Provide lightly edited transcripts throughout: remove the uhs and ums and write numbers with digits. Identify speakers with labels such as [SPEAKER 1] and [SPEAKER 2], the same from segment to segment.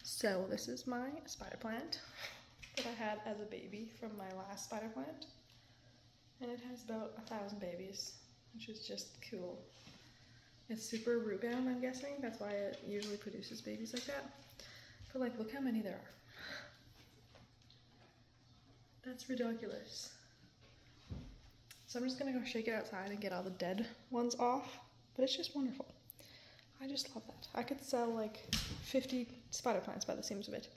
[SPEAKER 1] So this is my spider plant that I had as a baby from my last spider plant. And it has about 1,000 babies, which is just cool. It's super root bound, I'm guessing. That's why it usually produces babies like that. But like, look how many there are. That's ridiculous. So I'm just gonna go shake it outside and get all the dead ones off. But it's just wonderful. I just love that. I could sell like 50 spider plants by the seams of it.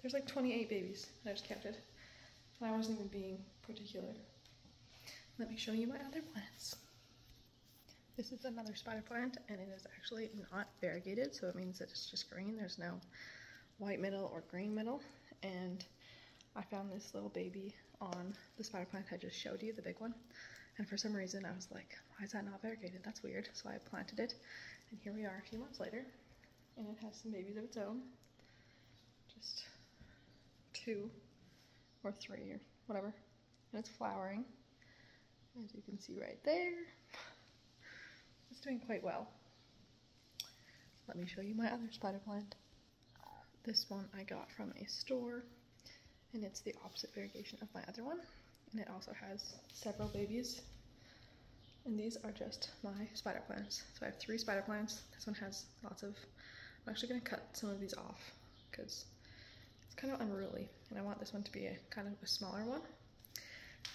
[SPEAKER 1] There's like 28 babies, and I just counted. And I wasn't even being particular. Let me show you my other plants. This is another spider plant, and it is actually not variegated, so it means that it's just green. There's no white middle or green middle. And I found this little baby on the spider plant I just showed you, the big one. And for some reason I was like, why is that not variegated? That's weird. So I planted it, and here we are a few months later, and it has some babies of its own. Just 2 or 3 or whatever. And it's flowering, as you can see right there. It's doing quite well. Let me show you my other spider plant. This one I got from a store, and it's the opposite variegation of my other one. And it also has several babies. And these are just my spider plants. So I have 3 spider plants. This one has lots of, I'm actually gonna cut some of these off because it's kind of unruly. And I want this one to be a kind of a smaller one.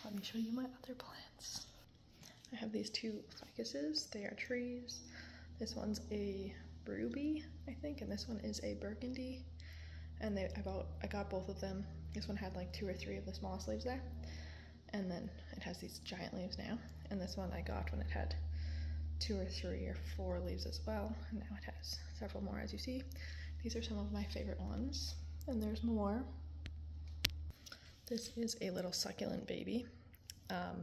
[SPEAKER 1] Let me show you my other plants. I have these 2 ficuses. They are trees. This one's a ruby, I think, and this one is a burgundy. And I got both of them. This one had like 2 or 3 of the smallest leaves there. And then it has these giant leaves now. And this one I got when it had 2 or 3 or 4 leaves as well. And now it has several more, as you see. These are some of my favorite ones. And there's more. This is a little succulent baby.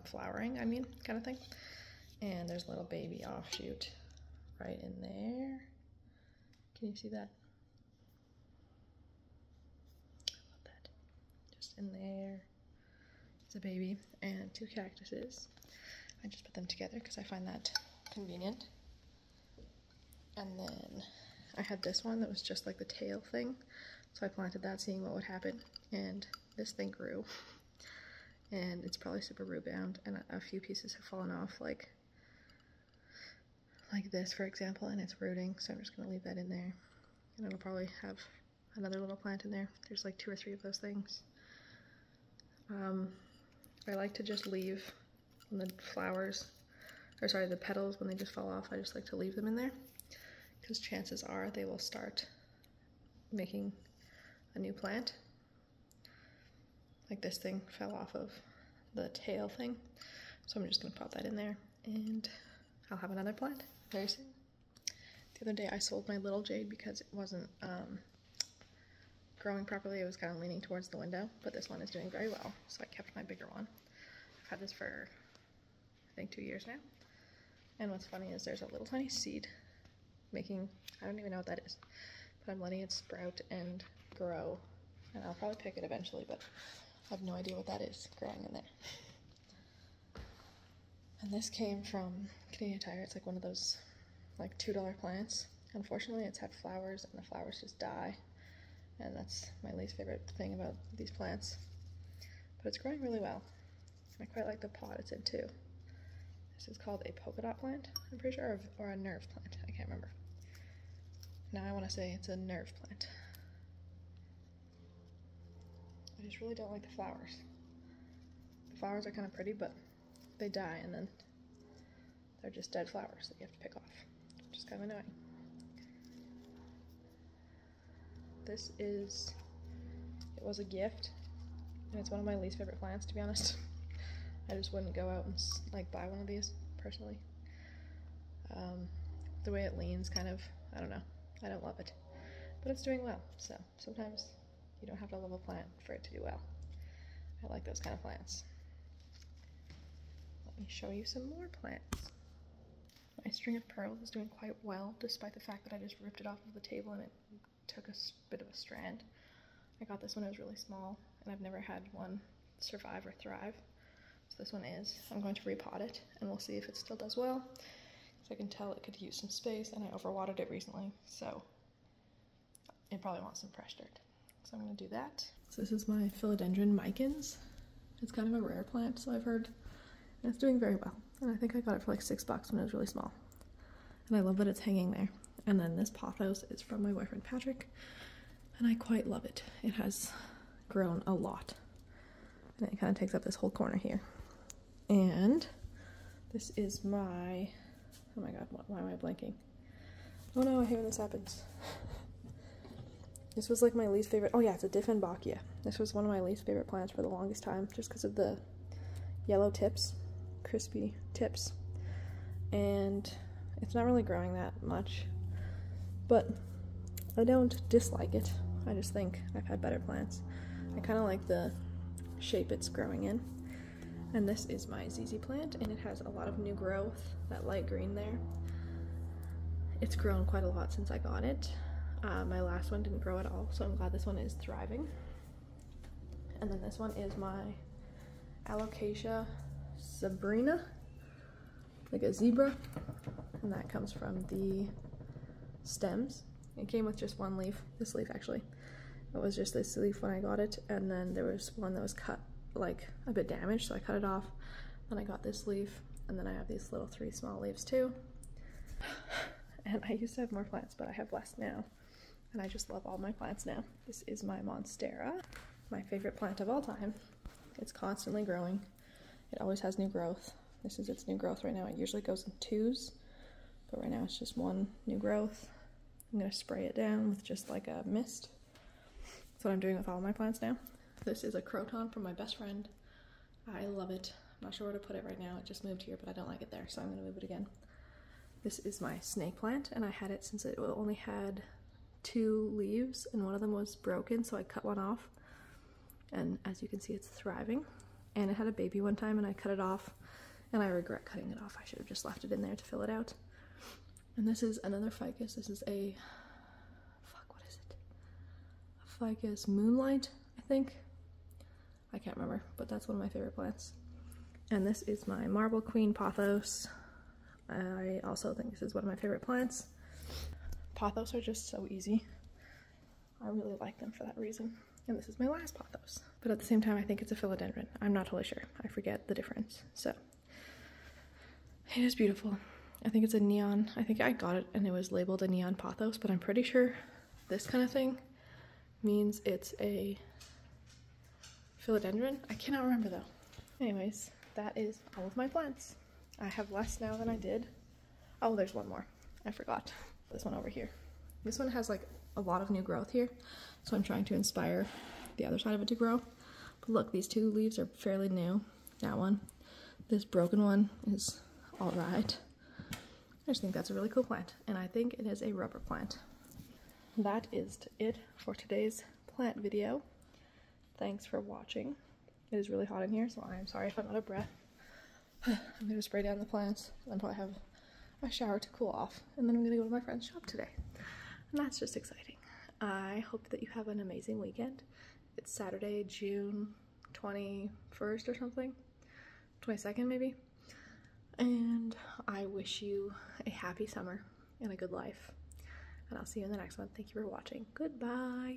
[SPEAKER 1] Flowering, I mean, kind of thing. And there's a little baby offshoot right in there. Can you see that? I love that. Just in there. A baby and 2 cactuses. I just put them together because I find that convenient. And then I had this one that was just like the tail thing, so I planted that seeing what would happen, and this thing grew, and it's probably super root bound, and a few pieces have fallen off, like this for example, and it's rooting, so I'm just going to leave that in there, and it'll probably have another little plant in there. There's like 2 or 3 of those things. I like to just leave the flowers, or sorry, the petals, when they just fall off, I just like to leave them in there, because chances are they will start making a new plant. Like this thing fell off of the tail thing, so I'm just going to pop that in there, and I'll have another plant very soon. The other day I sold my little jade because it wasn't growing properly. It was kind of leaning towards the window, but this one is doing very well, so I kept my bigger one. I've had this for, I think, 2 years now. And what's funny is there's a little tiny seed making, I don't even know what that is, but I'm letting it sprout and grow, and I'll probably pick it eventually, but I have no idea what that is growing in there. And this came from Canadian Tire. It's like one of those like $2 plants. Unfortunately, it's had flowers, and the flowers just die. And that's my least favorite thing about these plants. But it's growing really well. I quite like the pot it's in too. This is called a polka dot plant, I'm pretty sure, or a nerve plant. I can't remember. Now I want to say it's a nerve plant. I just really don't like the flowers. The flowers are kind of pretty, but they die, and then they're just dead flowers that you have to pick off, which is kind of annoying. This was a gift, and it's one of my least favorite plants, to be honest. I just wouldn't go out and like buy one of these personally. The way it leans, kind of, I don't know, I don't love it, but it's doing well. So sometimes you don't have to love a plant for it to do well. I like those kind of plants. Let me show you some more plants. My string of pearls is doing quite well, despite the fact that I just ripped it off of the table and it took a bit of a strand. I got this when it was really small, and I've never had one survive or thrive. So this one is. I'm going to repot it and we'll see if it still does well. So I can tell it could use some space, and I overwatered it recently, so it probably wants some fresh dirt. So I'm gonna do that. So this is my philodendron micans. It's kind of a rare plant, so I've heard, and it's doing very well. And I think I got it for like $6 when it was really small. And I love that it's hanging there. And then this pothos is from my boyfriend Patrick, and I quite love it. It has grown a lot. And it kind of takes up this whole corner here. And this is my, oh my god, why am I blanking? Oh no, I hate when this happens. This was like my least favorite, oh yeah, it's a Dieffenbachia. This was one of my least favorite plants for the longest time, just because of the yellow tips, crispy tips. And it's not really growing that much, but I don't dislike it. I just think I've had better plants. I kind of like the shape it's growing in. And this is my ZZ plant, and it has a lot of new growth, that light green there. It's grown quite a lot since I got it. My last one didn't grow at all, so I'm glad this one is thriving. And then this one is my Alocasia Sabrina, like a zebra, and that comes from the stems. It came with just one leaf, this leaf actually. It was just this leaf when I got it, and then there was one that was cut, like a bit damaged, so I cut it off. Then I got this leaf, and then I have these little 3 small leaves too. And I used to have more plants, but I have less now. And I just love all my plants now. This is my Monstera, my favorite plant of all time. It's constantly growing. It always has new growth. This is its new growth right now. It usually goes in 2s, but right now it's just 1 new growth. I'm gonna spray it down with just like a mist. That's what I'm doing with all my plants now. This is a croton from my best friend. I love it. I'm not sure where to put it right now. It just moved here, but I don't like it there, so I'm gonna move it again. This is my snake plant, and I had it since it only had 2 leaves, and one of them was broken, so I cut one off. And as you can see, it's thriving. And it had a baby one time, and I cut it off, and I regret cutting it off. I should have just left it in there to fill it out. And this is another ficus. This is a, what is it? A ficus moonlight, I think. I can't remember, but that's one of my favorite plants. And this is my marble queen pothos. I also think this is one of my favorite plants. Pothos are just so easy. I really like them for that reason. And this is my last pothos. But at the same time, I think it's a philodendron. I'm not totally sure. I forget the difference. So, it is beautiful. I think it's a neon. I think I got it and it was labeled a neon pothos, but I'm pretty sure this kind of thing means it's a philodendron. I cannot remember though. Anyways, that is all of my plants. I have less now than I did. Oh, there's one more. I forgot. This one over here. This one has like a lot of new growth here, so I'm trying to inspire the other side of it to grow. But look, these 2 leaves are fairly new. That one. This broken one is alright. I just think that's a really cool plant, and I think it is a rubber plant. That is it for today's plant video. Thanks for watching. It is really hot in here, so I am sorry if I'm out of breath. I'm going to spray down the plants, and then probably have a shower to cool off, and then I'm going to go to my friend's shop today. And that's just exciting. I hope that you have an amazing weekend. It's Saturday, June 21st or something. 22nd maybe. And I wish you a happy summer and a good life. And I'll see you in the next one. Thank you for watching. Goodbye.